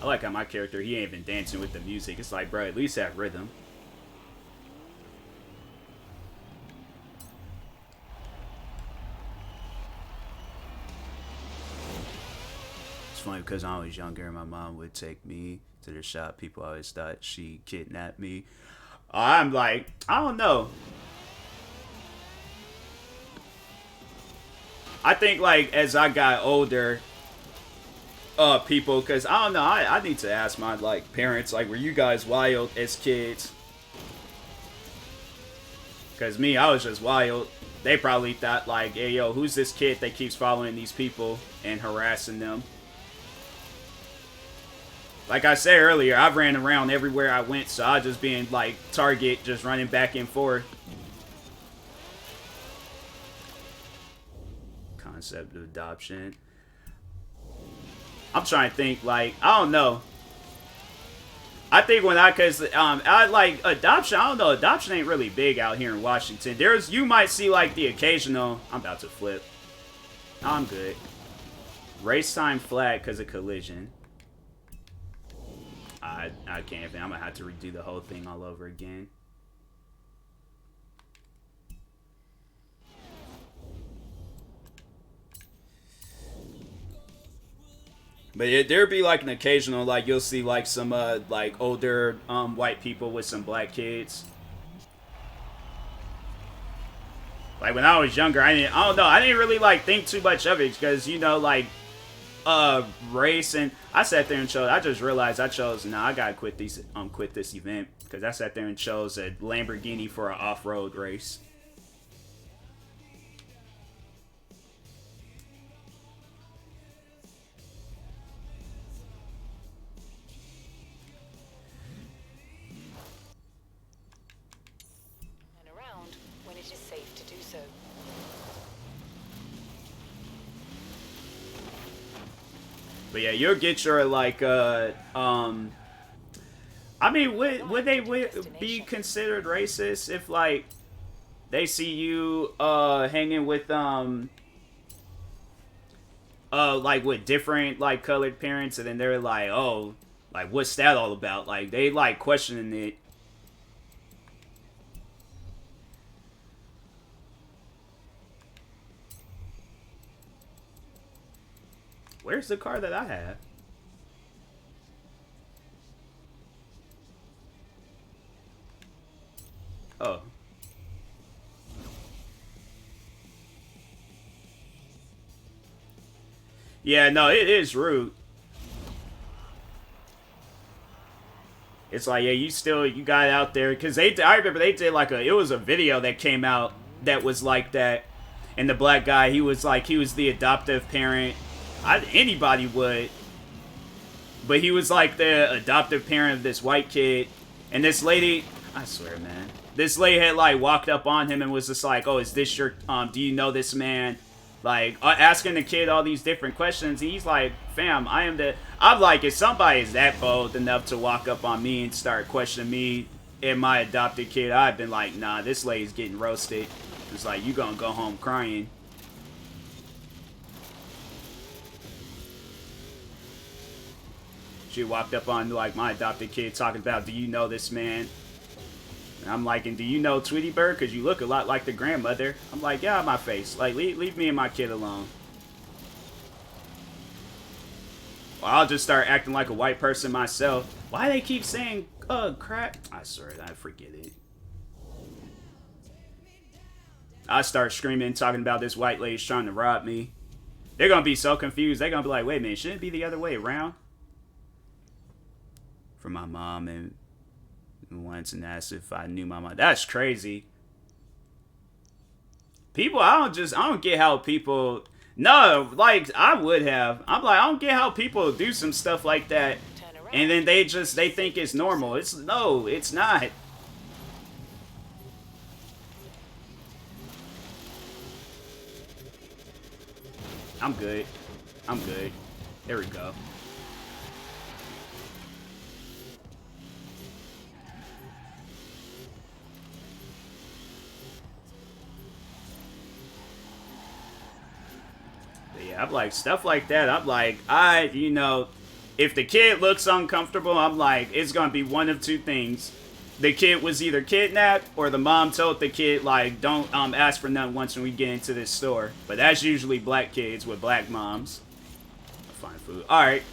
A: I like how my character, he ain't even dancing with the music. It's like, bro, at least have rhythm. It's funny because when I was younger, my mom would take me to the shop. People always thought she kidnapped me. I'm like, I don't know. I think like as I got older, people, because I don't know, I need to ask my like parents, like, were you guys wild as kids? Because me, I was just wild. They probably thought like, hey yo, who's this kid that keeps following these people and harassing them? Like I said earlier, I ran around everywhere I went, so I was just being like target, just running back and forth. Concept of adoption. I'm trying to think, like, I don't know. I think when I like adoption, I don't know, adoption ain't really big out here in Washington. You might see like the occasional, I'm about to flip. I'm good. Race time flag because of collision. I can't, I'm gonna have to redo the whole thing all over again. But there'd be like an occasional, like you'll see like some like older white people with some black kids. Like when I was younger, I didn't know, I didn't really like think too much of it because, you know, like race, and I sat there and chose. I just realized I chose. Nah, I gotta quit this event because I sat there and chose a Lamborghini for an off-road race.
B: And around when it is safe to do so.
A: But yeah, you'll get your like I mean, would they be considered racist if like they see you hanging with like with different like colored parents, and then they're like, oh, like what's that all about? Like they like questioning it. Where's the car that I have? Oh. Yeah, no, it is rude. It's like, yeah, you got out there because I remember they did like it was a video that came out that was like that, and the black guy he was the adoptive parent. Anybody would, but he was like the adoptive parent of this white kid, and this lady, I swear, man, this lady had like walked up on him and was just like, oh, is this your do you know this man? Like asking the kid all these different questions. And he's like, fam, I'm like, if somebody is that bold enough to walk up on me and start questioning me and my adopted kid, I've been like, nah, this lady's getting roasted. It's like, you gonna go home crying. She walked up on like my adopted kid talking about, do you know this man? And I'm like, and do you know Tweety Bird? Because you look a lot like the grandmother. I'm like, get out of my face. Like, leave me and my kid alone. Or I'll just start acting like a white person myself. Why they keep saying, crap? I swear, I forget it. I start screaming, talking about this white lady's trying to rob me. They're going to be so confused. They're going to be like, wait a minute, shouldn't it be the other way around? For my mom and once and asked if I knew my mom. That's crazy. People, I don't get how people. No, like I would have. I'm like, I don't get how people do some stuff like that, and then they think it's normal. It's not. I'm good. There we go. Yeah, I'm like, stuff like that. I'm like, if the kid looks uncomfortable, I'm like, it's gonna be one of two things. The kid was either kidnapped or the mom told the kid, like, don't ask for nothing once when we get into this store. But that's usually black kids with black moms. I'll find food. Alright.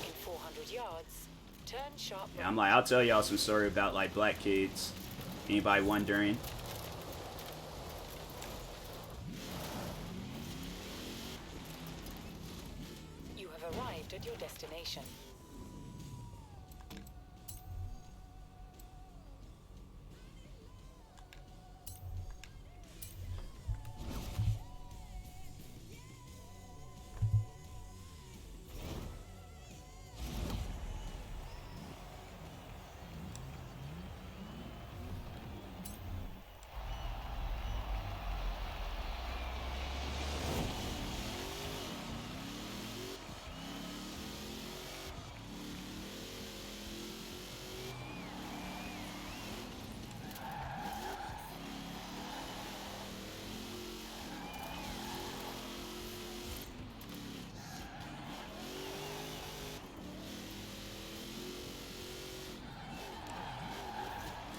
B: In 400 yards, turn sharp.
A: Yeah, I'm like, I'll tell y'all some story about, like, black kids. Anybody wondering?
B: Arrived at your destination.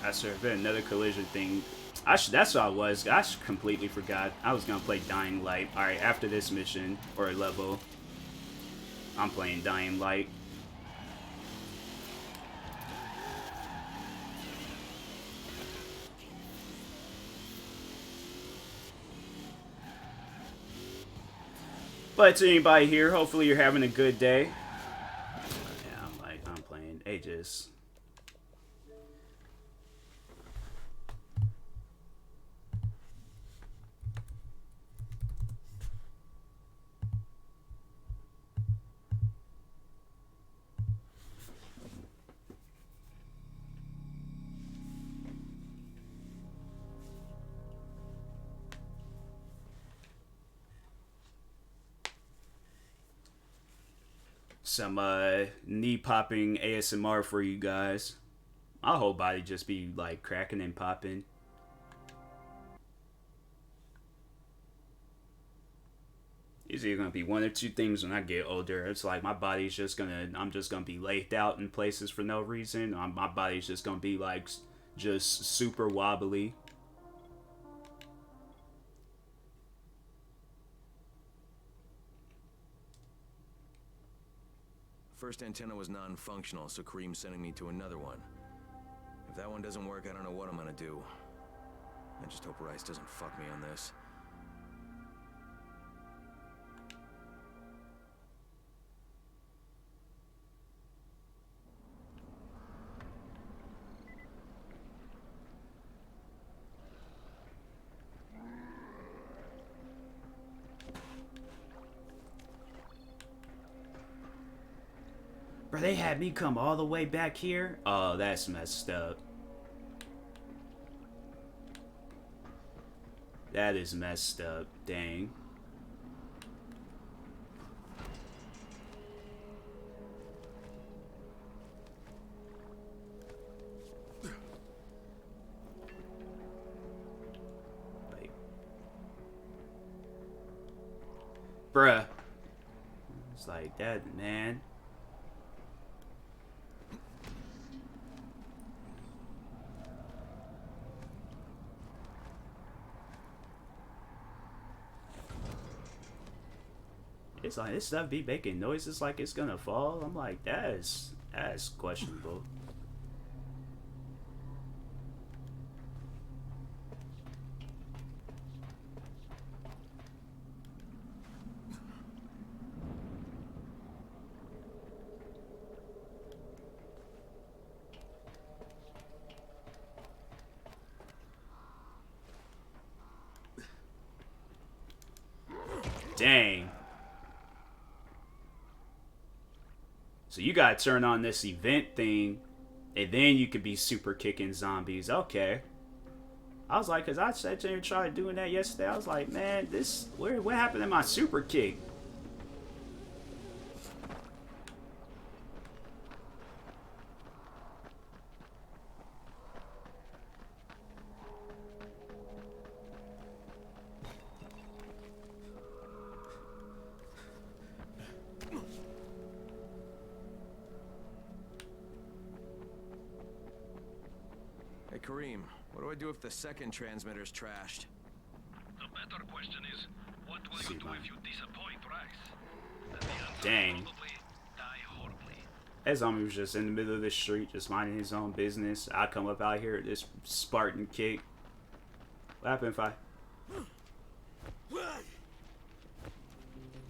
A: That's been another collision thing. That's what I was. I completely forgot. I was gonna play Dying Light. Alright, after this mission, or level, I'm playing Dying Light. But to anybody here, hopefully you're having a good day. Yeah, I'm playing Aegis. Some knee popping ASMR for you guys. My whole body just be like cracking and popping. It's either gonna be one or two things when I get older. It's like my body's just I'm just gonna be laid out in places for no reason. My body's just gonna be like just super wobbly.
C: First antenna was non-functional, so Kareem's sending me to another one. If that one doesn't work, I don't know what I'm gonna do. I just hope Rice doesn't fuck me on this.
A: Bro, they had me come all the way back here. Oh, that's messed up. That is messed up. Dang. Like, bruh. It's like that, man. It's like this stuff be making noises like it's gonna fall. I'm like, that's questionable. Dang. So you gotta turn on this event thing, and then you could be super kicking zombies. Okay. I was like, cause I sat there and tried doing that yesterday. I was like, man, what happened to my super kick?
C: Hey, Kareem, what do I do if the second transmitter's trashed?
D: The better question is, what will you do if you disappoint Rice? And the answer
A: Dang.
D: is probably die horribly.
A: That zombie was just in the middle of the street, just minding his own business. I come up out here, this Spartan kick. What happened if I...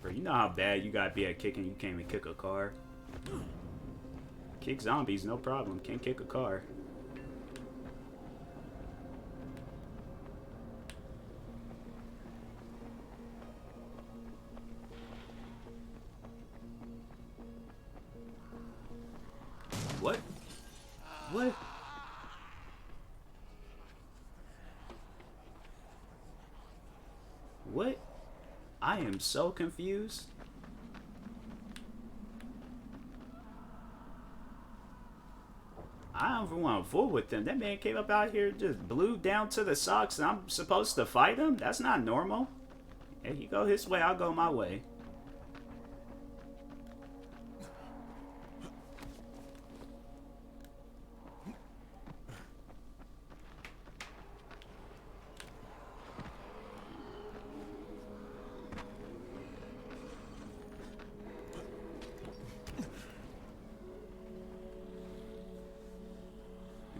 A: Bro, you know how bad you gotta be at kicking, you can't even kick a car. Kick zombies, no problem. Can't kick a car. What? What? What? I am so confused. I don't want to fool with them. That man came up out here, just blew down to the socks, and I'm supposed to fight him? That's not normal. If he go his way, I'll go my way.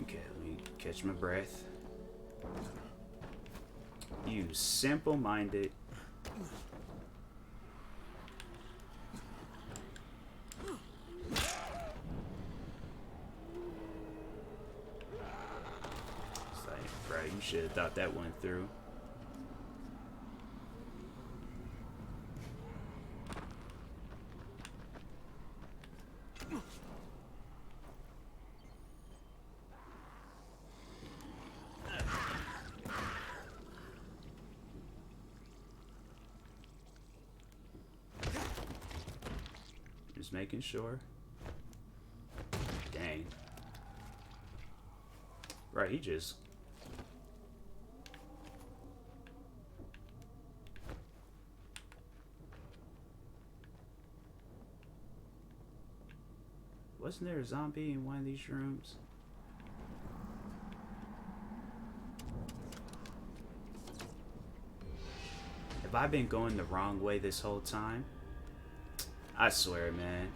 A: Okay, let me catch my breath. You simple-minded. Bruh, you should have thought that went through. Just making sure. Dang. Right, he just... Wasn't there a zombie in one of these rooms? Have I been going the wrong way this whole time? I swear, man.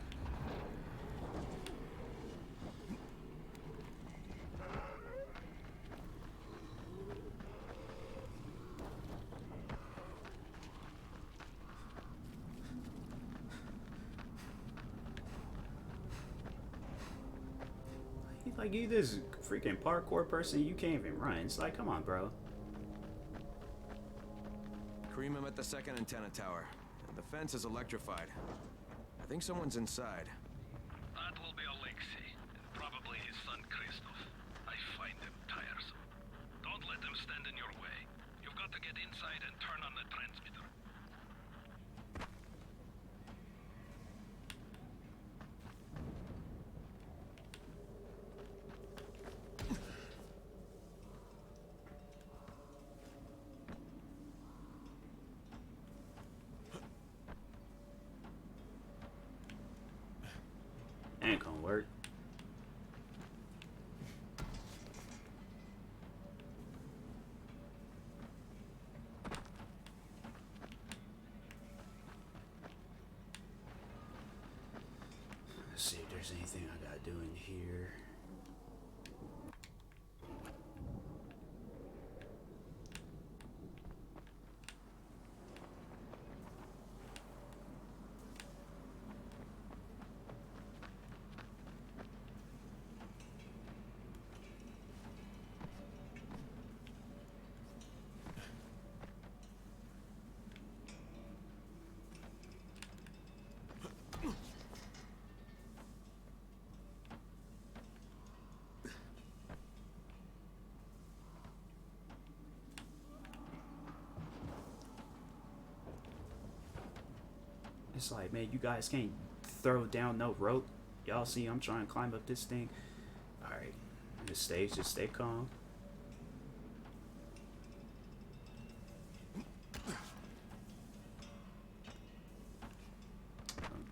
A: Like, you this freaking parkour person, you can't even run. It's like, come on, bro.
C: Cream him at the second antenna tower. The fence is electrified. I think someone's inside.
D: That will be Alexei, and probably his son Christoph. I find them tiresome. Don't let them stand in your way. You've got to get inside and turn on the transmitter.
A: Ain't gonna work. Let's see if there's anything I gotta do in here. It's like, man, you guys can't throw down no rope. Y'all see I'm trying to climb up this thing. Alright. Just stay calm.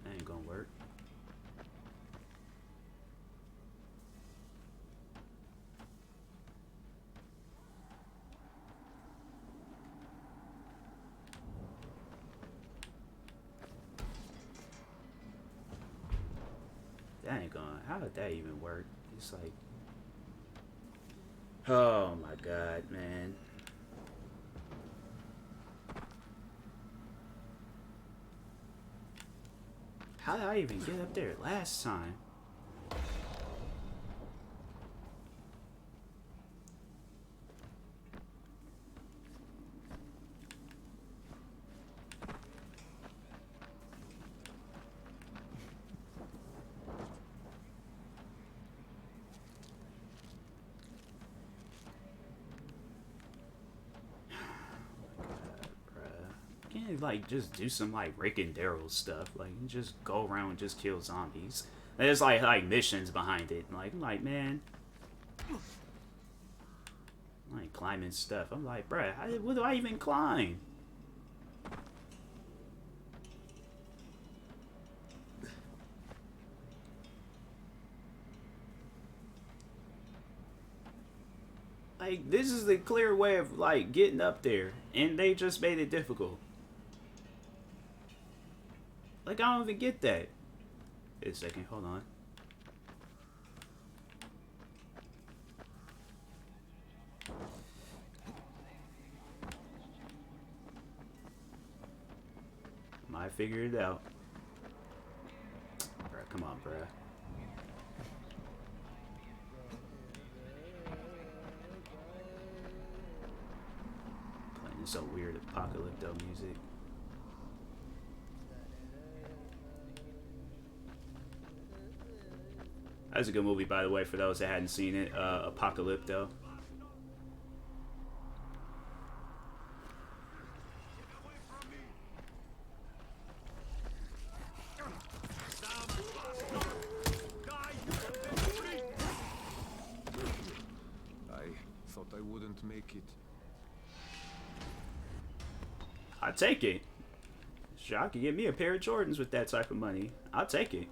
A: That ain't gonna work. That ain't gonna... How did that even work? It's like... Oh my god, man. How did I even get up there last time? Like, just do some like Rick and Daryl stuff. Like, just go around and just kill zombies. There's like missions behind it. Like, I'm like, man, like climbing stuff. I'm like, bruh, what do I even climb? Like, this is the clear way of like getting up there, and they just made it difficult. Like, I don't even get that. Wait a second, hold on. Might figure it out. Bruh, come on, bruh. It's some weird apocalypto music. That's a good movie, by the way, for those that hadn't seen it. Apocalypto.
E: I thought I wouldn't make it.
A: I take it. Sure, I could get me a pair of Jordans with that type of money. I'll take it.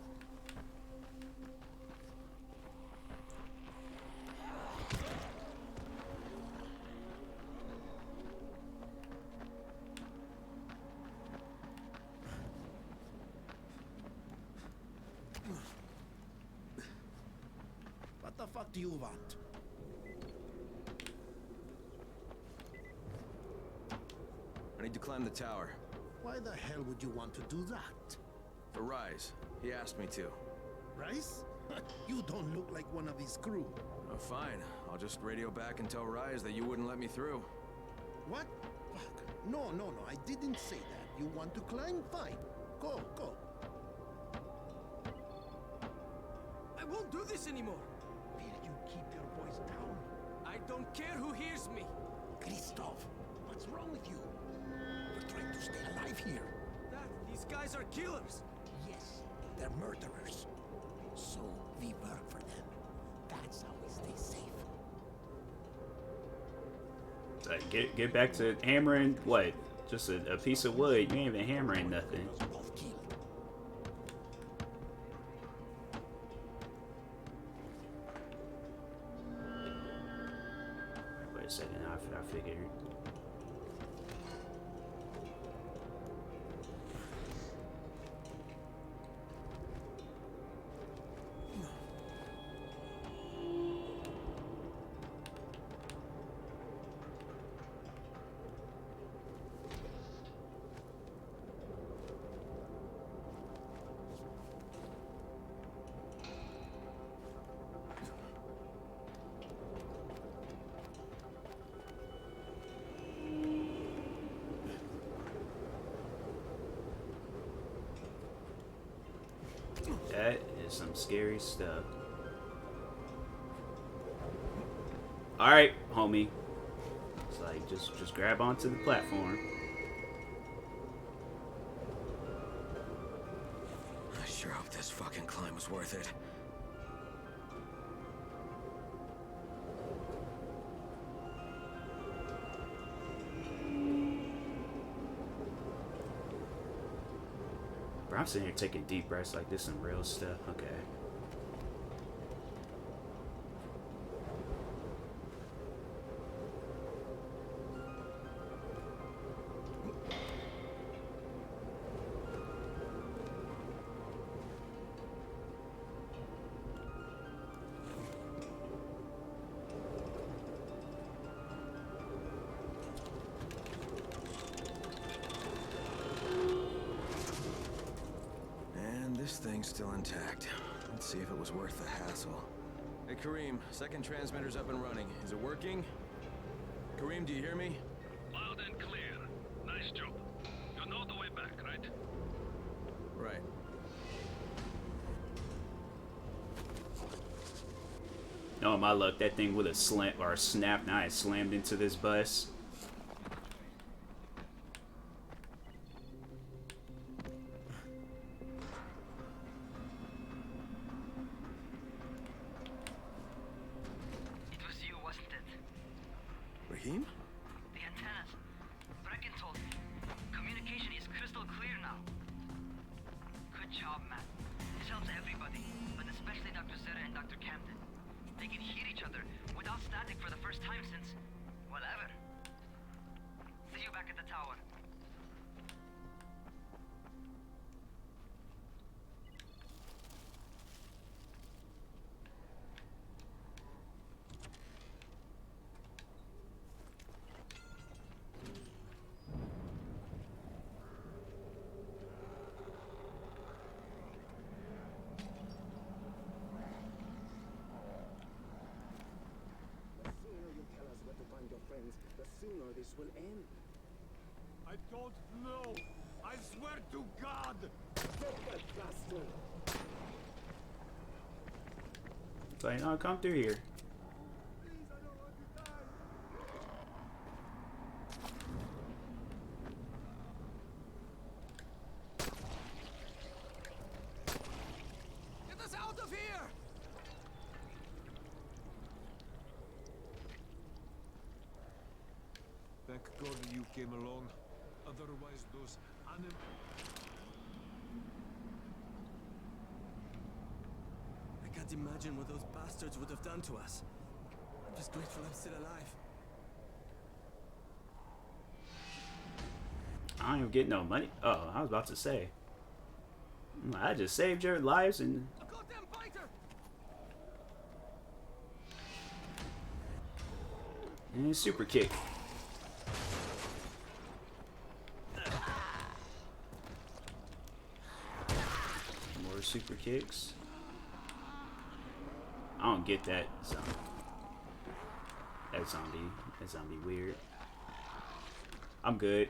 F: What the fuck do you want?
C: I need to climb the tower.
F: Why the hell would you want to do that?
C: For Rise. He asked me to.
F: Rice? You don't look like one of his crew.
C: Oh, fine. I'll just radio back and tell Rise that you wouldn't let me through.
F: What? Fuck. No, I didn't say that. You want to climb? Fine. Go.
G: I won't do this anymore.
F: Will you keep your voice down?
G: I don't care who hears me.
F: Christoph, what's wrong with you? We're trying to stay alive here.
G: Dad, these guys are killers.
F: Yes, they're murderers. So we work for them. That's how we stay safe.
A: Like, get back to hammering what? Just a piece of wood. You ain't even hammering nothing.
F: Both killed.
A: Wait a second, I figured. That is some scary stuff. Alright, homie. It's like, just grab onto the platform.
C: I sure hope this fucking climb was worth it.
A: Bro, I'm sitting here taking deep breaths like this some real stuff. Okay.
C: This thing's still intact. Let's see if it was worth the hassle. Hey, Kareem, second transmitter's up and running. Is it working? Kareem, do you hear me?
D: Loud and clear. Nice job. You know the way back, right?
C: Right.
A: Oh my luck, that thing would have slammed or snapped and I had slammed into this bus.
C: Raheem?
H: The antennas. Brecken told me. Communication is crystal clear now. Good job, man. This helps everybody, but especially Dr. Zeta and Dr. Camden. They can hear each other without static for the first time since, well, ever. See you back at the tower.
I: The sooner you tell us where to find your friends, the sooner this will end.
E: I don't know. I swear to God. Get that bastard.
A: It's like, no, come through here.
E: Please, I don't want to die.
G: Get us out of here!
E: Thank God you came along. Otherwise, those
G: I can't imagine what those bastards would have done to us. I'm just grateful I'm still alive.
A: I don't even get no money. Oh, I was about to say. I just saved your lives and...
G: A goddamn biter!
A: And super kick. More super kicks. I don't get that zombie. That zombie weird. I'm good.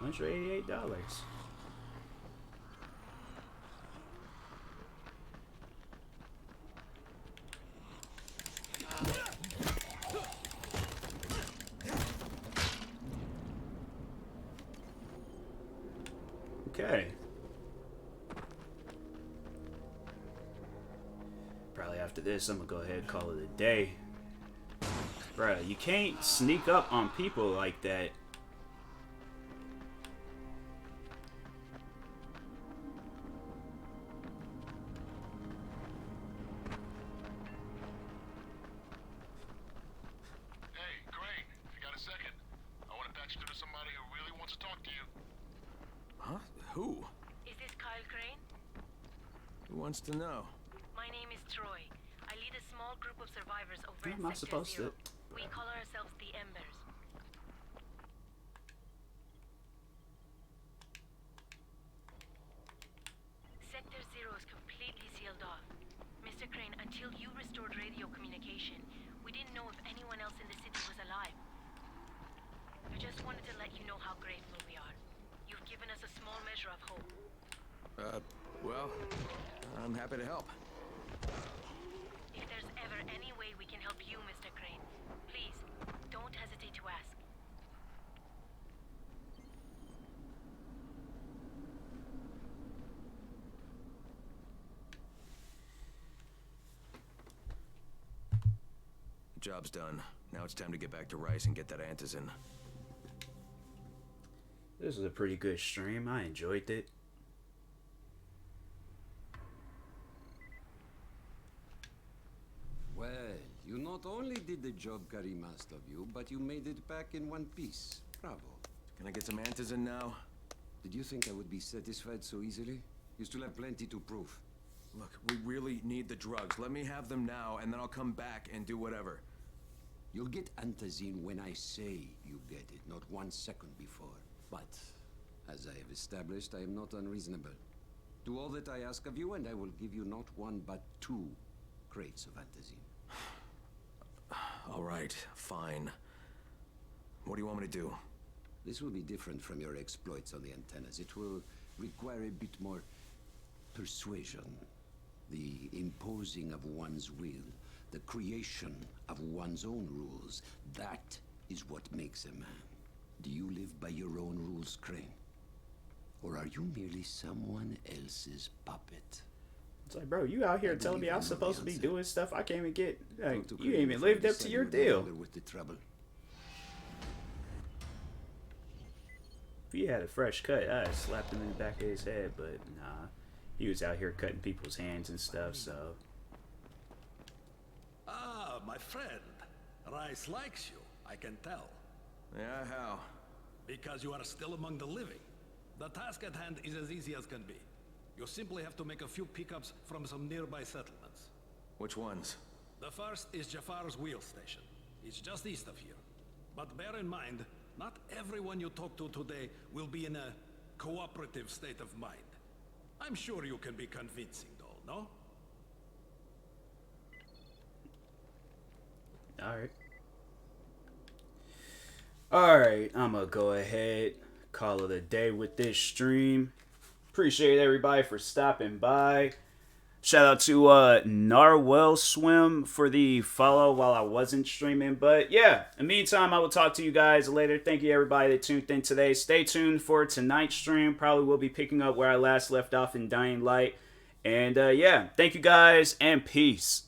A: $188. Okay. Probably after this, I'm gonna go ahead and call it a day. Bruh, you can't sneak up on people like that.
I: Hey, Crane, if you got a second, I want to patch you through to somebody who really wants to talk to you.
C: Huh? Who?
H: Is this Kyle Crane?
C: Who wants to know?
H: My name is Troy. I lead a small group of survivors over
A: How
H: in
A: am I
H: Sector
A: supposed
H: Zero.
A: to...
H: We call ourselves the Embers. Sector Zero is completely sealed off. Mr. Crane, until you restored radio communication, we didn't know if anyone else in the city was alive. I just wanted to let you know how grateful we are. You've given us a small measure of hope.
C: Well, I'm happy to help.
H: If there's ever any way we can help you, Mr. Crane, please, don't hesitate to ask.
C: Job's done. Now it's time to get back to Rice and get that antizin.
A: This was a pretty good stream. I enjoyed it.
J: Well, you not only did the job Karim asked of you, but you made it back in one piece. Bravo.
C: Can I get some antizin now?
J: Did you think I would be satisfied so easily? You still have plenty to prove.
C: Look, we really need the drugs. Let me have them now, and then I'll come back and do whatever.
J: You'll get antizin when I say you get it, not 1 second before. But, as I have established, I am not unreasonable. Do all that I ask of you, and I will give you not 1, but 2 crates of antizin.
C: All right, fine. What do you want me to do?
J: This will be different from your exploits on the antennas. It will require a bit more persuasion. The imposing of one's will. The creation of one's own rules. That is what makes a man. Do you live by your own rules, Crane? Or are you merely someone else's puppet?
A: It's like, bro, you out here telling me I'm supposed to be doing stuff I can't even get. Like,
J: Talk to
A: you
J: Crane
A: ain't even
J: before
A: lived up to
J: decide
A: your
J: you're no
A: deal.
J: longer with the trouble.
A: If he had a fresh cut, I'd have slapped him in the back of his head, but nah. He was out here cutting people's hands and stuff, so...
K: Ah, my friend. Rice likes you, I can tell.
C: Yeah, how?
K: Because you are still among the living. The task at hand is as easy as can be. You simply have to make a few pickups from some nearby settlements.
C: Which ones?
K: The first is Jafar's wheel station. It's just east of here. But bear in mind, not everyone you talk to today will be in a cooperative state of mind. I'm sure you can be convincing, though, no?
A: Alright. Alright, I'm gonna go ahead, call it a day with this stream. Appreciate everybody for stopping by. Shout out to Narwhal Swim for the follow while I wasn't streaming. But yeah, in the meantime, I will talk to you guys later. Thank you everybody that tuned in today. Stay tuned for tonight's stream. Probably will be picking up where I last left off in Dying Light. And yeah, thank you guys and peace.